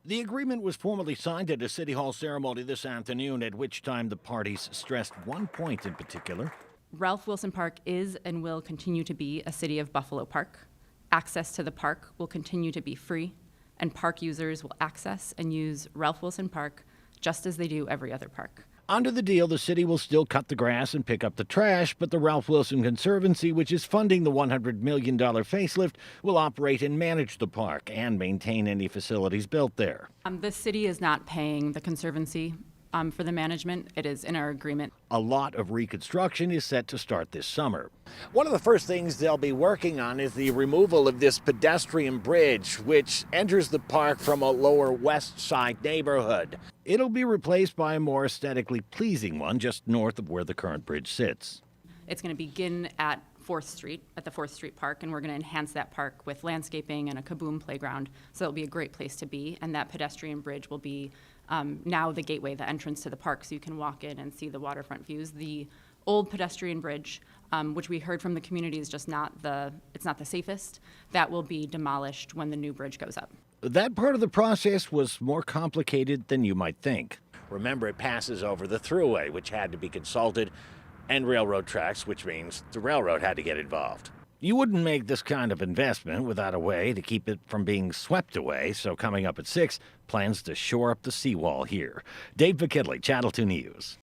The agreement was formally signed at a City Hall ceremony this afternoon, at which time the parties stressed one point in particular. Ralph Wilson Park is and will continue to be a City of Buffalo park. Access to the park will continue to be free, and park users will access and use Ralph Wilson Park just as they do every other park. Under the deal, the city will still cut the grass and pick up the trash, but the Ralph Wilson Conservancy, which is funding the $100 million facelift, will operate and manage the park and maintain any facilities built there. The city is not paying the Conservancy for the management. It is in our agreement. A lot of reconstruction is set to start this summer. One of the first things they'll be working on is the removal of this pedestrian bridge, which enters the park from a lower west side neighborhood. It'll be replaced by a more aesthetically pleasing one just north of where the current bridge sits. It's going to begin at 4th Street, at the 4th Street Park, and we're going to enhance that park with landscaping and a kaboom playground, so it'll be a great place to be, and that pedestrian bridge will be now the gateway, the entrance to the park, so you can walk in and see the waterfront views. The old pedestrian bridge, which we heard from the community is just it's not the safest, that will be demolished when the new bridge goes up. That part of the process was more complicated than you might think. Remember, it passes over the thruway, which had to be consulted, and railroad tracks, which means the railroad had to get involved. You wouldn't make this kind of investment without a way to keep it from being swept away, so coming up at 6, plans to shore up the seawall here. Dave McKinley, Channel 2 News.